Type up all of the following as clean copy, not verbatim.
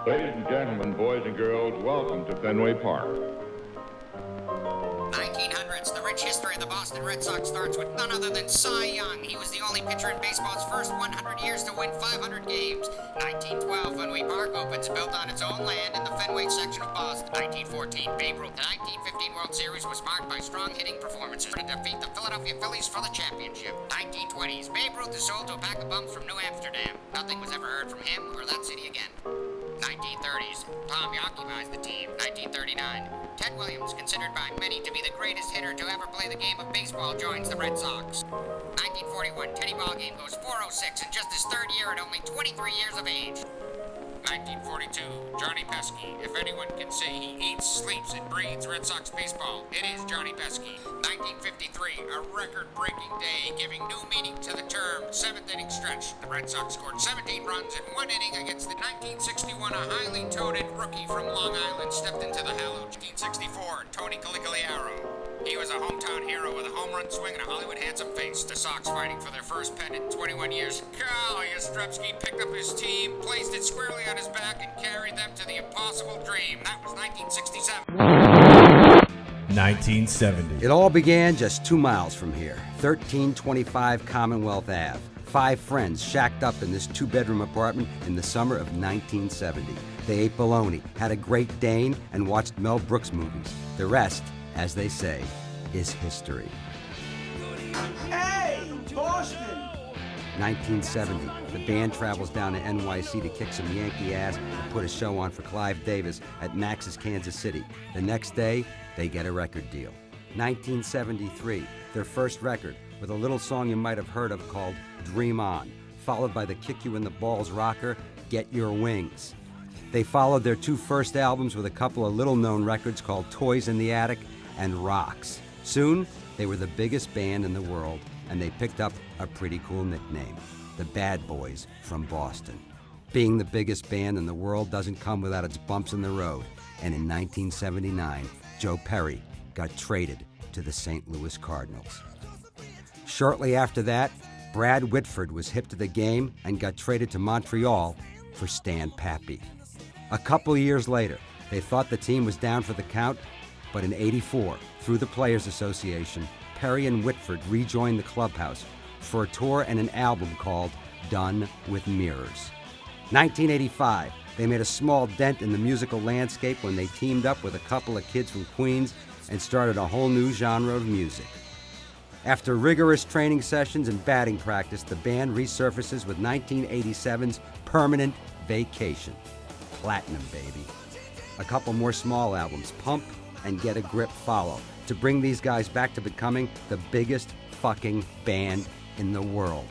Ladies and gentlemen, boys and girls, welcome to Fenway Park. 1900s, the rich history of the Boston Red Sox starts with none other than Cy Young. He was the only pitcher in baseball's first 100 years to win 500 games. 1912, Fenway Park opens, built on its own land in the Fenway section of Boston. 1914, Babe Ruth. The 1915 World Series was marked by strong hitting performances to defeat the Philadelphia Phillies for the championship. 1920s, Babe Ruth is sold to a pack of bums from New Amsterdam. Nothing was ever heard from him or that city again. 1930s, Tom occupies the team. 1939, Ted Williams, considered by many to be the greatest hitter to ever play the game of baseball, joins the Red Sox. 1941, Teddy Ballgame goes 406 in just his third year at only 23 years of age. 1942, Johnny Pesky. If anyone can say he eats, sleeps, and breathes Red Sox baseball, it is Johnny Pesky. 1953, a record-breaking day giving new meaning to the term seventh inning stretch. The Red Sox scored 17 runs in one inning against the 1961, a highly touted rookie from Long Island stepped into the hallowed 1964, Tony Caligliaro. He was a hometown hero with a home run swing and a Hollywood handsome face. The Sox fighting for their first pennant in 21 years. Cal Yastrzemski picked up his team, placed it squarely on his back, and carried them to the impossible dream. That was 1967. 1970. It all began just 2 miles from here, 1325 Commonwealth Ave. 5 friends shacked up in this 2-bedroom apartment in the summer of 1970. They ate bologna, had a Great Dane, and watched Mel Brooks movies. The rest, as they say, is history. Hey, Boston! 1970, the band travels down to NYC to kick some Yankee ass and put a show on for Clive Davis at Max's Kansas City. The next day, they get a record deal. 1973, their first record, with a little song you might have heard of called Dream On, followed by the Kick You in the Balls rocker, Get Your Wings. They followed their 2 first albums with a couple of little-known records called Toys in the Attic and Rocks. Soon, they were the biggest band in the world, and they picked up a pretty cool nickname, the Bad Boys from Boston. Being the biggest band in the world doesn't come without its bumps in the road, and in 1979, Joe Perry got traded to the St. Louis Cardinals. Shortly after that, Brad Whitford was hip to the game and got traded to Montreal for Stan Pappy. A couple years later, they thought the team was down for the count, but in '84, through the Players Association, Perry and Whitford rejoined the clubhouse for a tour and an album called Done with Mirrors. 1985, they made a small dent in the musical landscape when they teamed up with a couple of kids from Queens and started a whole new genre of music. After rigorous training sessions and batting practice, the band resurfaces with 1987's Permanent Vacation. Platinum, baby. A couple more small albums, Pump and Get a Grip, follow, to bring these guys back to becoming the biggest fucking band in the world.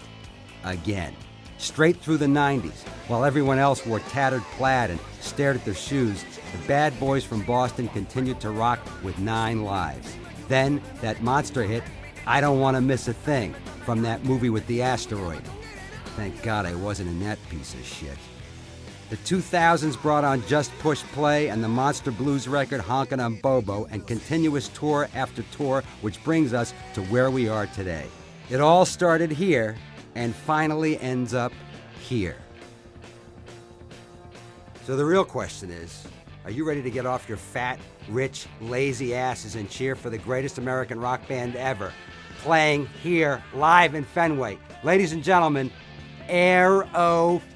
Again. Straight through the 90s, while everyone else wore tattered plaid and stared at their shoes, the Bad Boys from Boston continued to rock with 9 lives. Then, that monster hit, I Don't Want to Miss a Thing, from that movie with the asteroid. Thank God I wasn't in that piece of shit. The 2000s brought on Just Push Play and the Monster Blues record Honkin' on Bobo, and continuous tour after tour, which brings us to where we are today. It all started here and finally ends up here. So the real question is, are you ready to get off your fat, rich, lazy asses and cheer for the greatest American rock band ever, playing here live in Fenway? Ladies and gentlemen, Aerosmith.